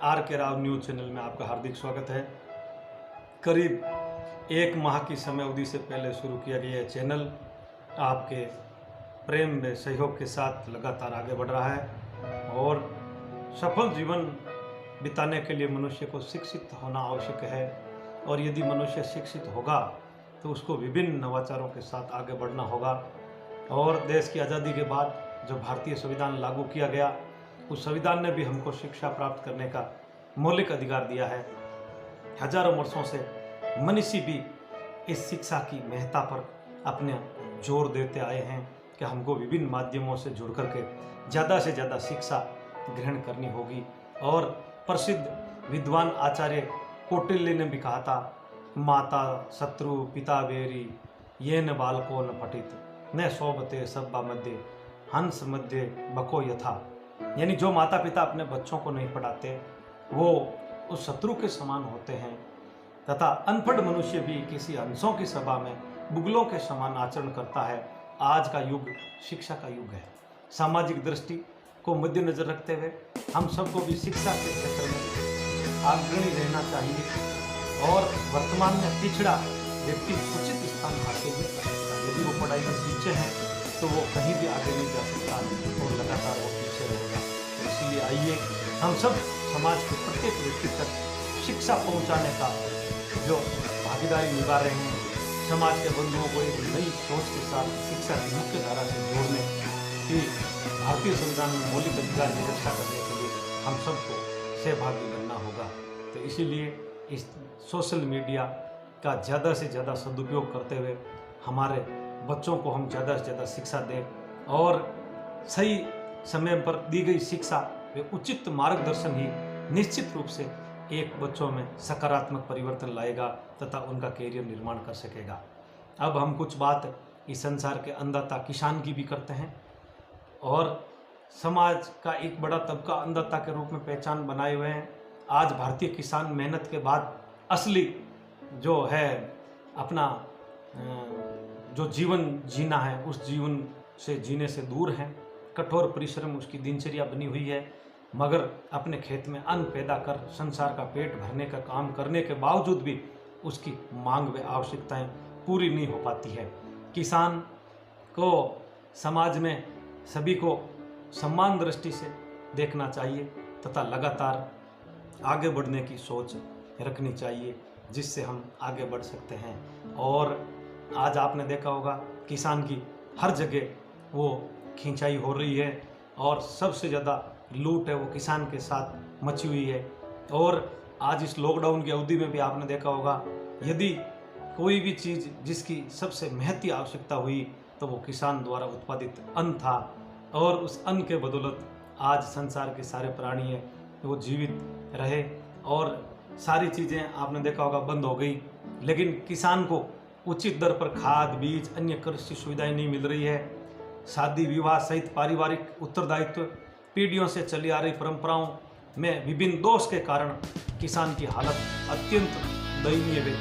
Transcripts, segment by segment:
Are के Rao news channel में आपका हार्दिक स्वागत है। करीब 1 माह की समय अवधि से पहले शुरू किया गया यह चैनल आपके प्रेम व सहयोग के साथ लगातार आगे बढ़ रहा है और सफल जीवन बिताने के लिए मनुष्य को शिक्षित होना आवश्यक है और यदि मनुष्य शिक्षित होगा तो उसको विभिन्न नवाचारों के साथ आगे बढ़ना होगा। और देश की आज़ादी के बाद जो भारतीय संविधान लागू किया गया, उस संविधान ने भी हमको शिक्षा प्राप्त करने का मौलिक अधिकार दिया है। हजारों वर्षों से मनीषी भी इस शिक्षा की महत्ता पर अपने जोर देते आए हैं कि हमको विभिन्न माध्यमों से जुड़ करके ज़्यादा से ज़्यादा शिक्षा ग्रहण करनी होगी। और प्रसिद्ध विद्वान आचार्य कौटिल्य ने भी कहा था, माता शत्रु पिता बेरी ये न बालको न पठित न सोबते सब्बा मध्य हंस मध्य बको यथा। यानी जो माता पिता अपने बच्चों को नहीं पढ़ाते वो उस शत्रु के समान होते हैं तथा अनपढ़ मनुष्य भी किसी हंसों की सभा में बुगलों के समान आचरण करता है। आज का युग शिक्षा का युग है। सामाजिक दृष्टि को मद्देनजर रखते हुए हम सबको भी शिक्षा के क्षेत्र में अग्रणी रहना चाहिए और वर्तमान में पिछड़ा व्यक्ति उचित स्थान हासिल नहीं कर सकता। यदि वो पढ़ाई में पीछे हैं तो वो कहीं भी आगे नहीं जा सकता और लगातार वो पीछे रहेगा। तो इसीलिए आइए हम सब समाज के प्रत्येक व्यक्ति तक शिक्षा पहुंचाने का जो भागीदारी निभा रहे हैं, समाज के बंधुओं को एक नई सोच के साथ शिक्षा की मुख्य धारा से जोड़ने की भारतीय संविधान में मौलिक अधिकार की रक्षा करने के लिए हम सबको सहभागी बनना होगा। तो इसीलिए इस सोशल मीडिया का ज़्यादा से ज़्यादा सदुपयोग करते हुए हमारे बच्चों को हम ज़्यादा से ज़्यादा शिक्षा दें और सही समय पर दी गई शिक्षा व उचित मार्गदर्शन ही निश्चित रूप से एक बच्चों में सकारात्मक परिवर्तन लाएगा तथा उनका कैरियर निर्माण कर सकेगा। अब हम कुछ बात इस संसार के अन्नदाता किसान की भी करते हैं और समाज का एक बड़ा तबका अन्नदाता के रूप में पहचान बनाए हुए हैं। आज भारतीय किसान मेहनत के बाद असली जो है अपना जो जीवन जीना है उस जीवन से जीने से दूर हैं। कठोर परिश्रम उसकी दिनचर्या बनी हुई है, मगर अपने खेत में अन्न पैदा कर संसार का पेट भरने का काम करने के बावजूद भी उसकी मांग व आवश्यकताएं पूरी नहीं हो पाती है। किसान को समाज में सभी को सम्मान दृष्टि से देखना चाहिए तथा लगातार आगे बढ़ने की सोच रखनी चाहिए, जिससे हम आगे बढ़ सकते हैं। और आज आपने देखा होगा किसान की हर जगह वो खिंचाई हो रही है और सबसे ज़्यादा लूट है वो किसान के साथ मची हुई है। और आज इस लॉकडाउन की अवधि में भी आपने देखा होगा, यदि कोई भी चीज़ जिसकी सबसे महती आवश्यकता हुई तो वो किसान द्वारा उत्पादित अन्न था और उस अन्न के बदौलत आज संसार के सारे प्राणी हैं वो जीवित रहे। और सारी चीज़ें आपने देखा होगा बंद हो गई, लेकिन किसान को उचित दर पर खाद बीज अन्य कृषि सुविधाएं नहीं मिल रही है। शादी विवाह सहित पारिवारिक उत्तरदायित्व पीढ़ियों से चली आ रही परंपराओं में विभिन्न दोष के कारण किसान की हालत अत्यंत दयनीय व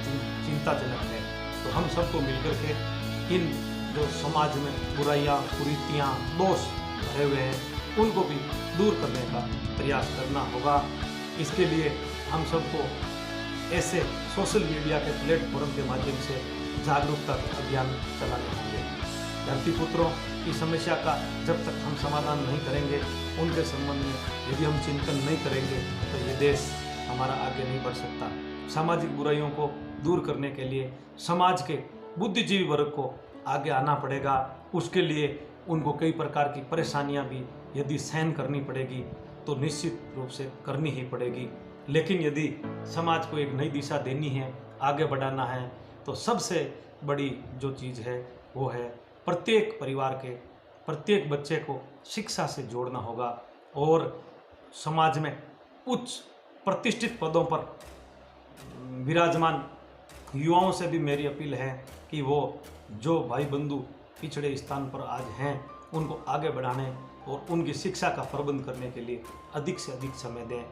चिंताजनक है। तो हम सबको मिलकर के इन जो समाज में बुराइयां कुरीतियां दोष भरे हुए हैं उनको भी दूर करने का प्रयास करना होगा। इसके लिए हम सबको ऐसे सोशल मीडिया के प्लेटफॉर्म के माध्यम से जागरूकता अभियान चलाने होंगे। धरती पुत्रों की समस्या का जब तक हम समाधान नहीं करेंगे, उनके संबंध में यदि हम चिंतन नहीं करेंगे तो ये देश हमारा आगे नहीं बढ़ सकता। सामाजिक बुराइयों को दूर करने के लिए समाज के बुद्धिजीवी वर्ग को आगे आना पड़ेगा। उसके लिए उनको कई प्रकार की परेशानियां भी यदि सहन करनी पड़ेगी तो निश्चित रूप से करनी ही पड़ेगी। लेकिन यदि समाज को एक नई दिशा देनी है, आगे बढ़ाना है, तो सबसे बड़ी जो चीज़ है वो है प्रत्येक परिवार के प्रत्येक बच्चे को शिक्षा से जोड़ना होगा। और समाज में उच्च प्रतिष्ठित पदों पर विराजमान युवाओं से भी मेरी अपील है कि वो जो भाई बंधु पिछड़े स्थान पर आज हैं उनको आगे बढ़ाने और उनकी शिक्षा का प्रबंध करने के लिए अधिक से अधिक समय दें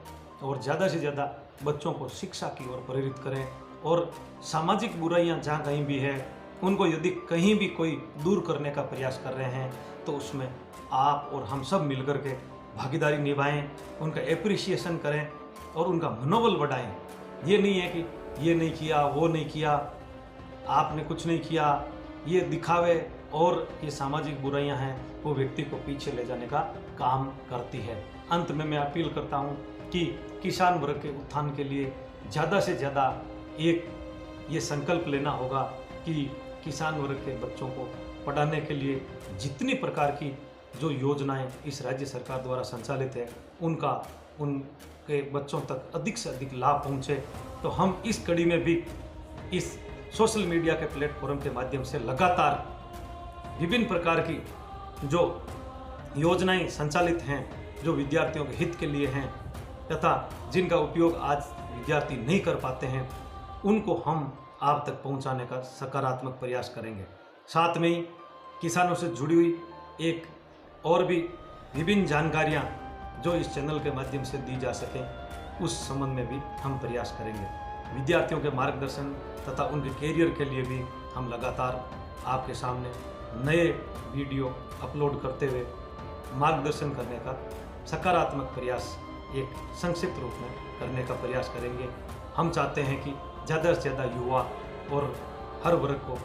और ज़्यादा से ज़्यादा बच्चों को शिक्षा की ओर प्रेरित करें। और सामाजिक बुराइयां जहाँ कहीं भी है उनको यदि कहीं भी कोई दूर करने का प्रयास कर रहे हैं तो उसमें आप और हम सब मिलकर के भागीदारी निभाएं, उनका एप्रिसिएशन करें और उनका मनोबल बढ़ाएं। ये नहीं है कि ये नहीं किया, वो नहीं किया, आपने कुछ नहीं किया, ये दिखावे और ये सामाजिक बुराइयां हैं वो व्यक्ति को पीछे ले जाने का काम करती है। अंत में मैं अपील करता हूं कि किसान वर्ग के उत्थान के लिए ज़्यादा से ज़्यादा एक ये संकल्प लेना होगा कि किसान वर्ग के बच्चों को पढ़ाने के लिए जितनी प्रकार की जो योजनाएं इस राज्य सरकार द्वारा संचालित है उनका उनके बच्चों तक अधिक से अधिक लाभ पहुंचे। तो हम इस कड़ी में भी इस सोशल मीडिया के प्लेटफॉर्म के माध्यम से लगातार विभिन्न प्रकार की जो योजनाएं संचालित हैं जो विद्यार्थियों के हित के लिए हैं तथा जिनका उपयोग आज विद्यार्थी नहीं कर पाते हैं उनको हम आप तक पहुंचाने का सकारात्मक प्रयास करेंगे। साथ में ही किसानों से जुड़ी हुई एक और भी विभिन्न जानकारियां जो इस चैनल के माध्यम से दी जा सकें उस संबंध में भी हम प्रयास करेंगे। विद्यार्थियों के मार्गदर्शन तथा उनके कैरियर के लिए भी हम लगातार आपके सामने नए वीडियो अपलोड करते हुए मार्गदर्शन करने का सकारात्मक प्रयास एक संक्षिप्त रूप में करने का प्रयास करेंगे। हम चाहते हैं कि ज़्यादा से ज़्यादा युवा और हर वर्ग को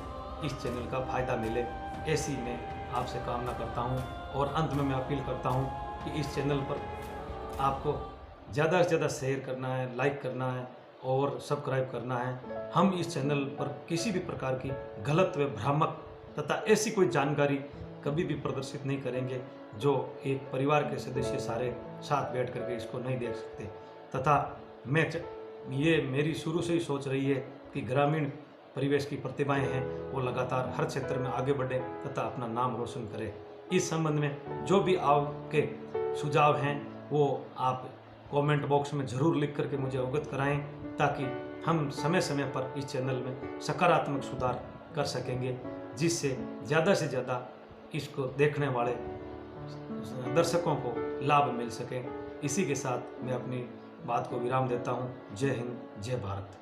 इस चैनल का फायदा मिले, ऐसी मैं आपसे कामना करता हूं। और अंत में मैं अपील करता हूं कि इस चैनल पर आपको ज़्यादा से ज़्यादा शेयर करना है, लाइक करना है और सब्सक्राइब करना है। हम इस चैनल पर किसी भी प्रकार की गलत व भ्रामक तथा ऐसी कोई जानकारी कभी भी प्रदर्शित नहीं करेंगे जो एक परिवार के सदस्य सारे साथ बैठ करके इसको नहीं देख सकते। तथा ये मेरी शुरू से ही सोच रही है कि ग्रामीण परिवेश की प्रतिभाएं हैं वो लगातार हर क्षेत्र में आगे बढ़े तथा अपना नाम रोशन करें। इस संबंध में जो भी आपके सुझाव हैं वो आप कमेंट बॉक्स में ज़रूर लिख करके मुझे अवगत कराएं ताकि हम समय समय पर इस चैनल में सकारात्मक सुधार कर सकेंगे जिससे ज़्यादा से ज़्यादा इसको देखने वाले दर्शकों को लाभ मिल सके। इसी के साथ मैं अपनी बात को विराम देता हूँ। जय हिंद, जय भारत।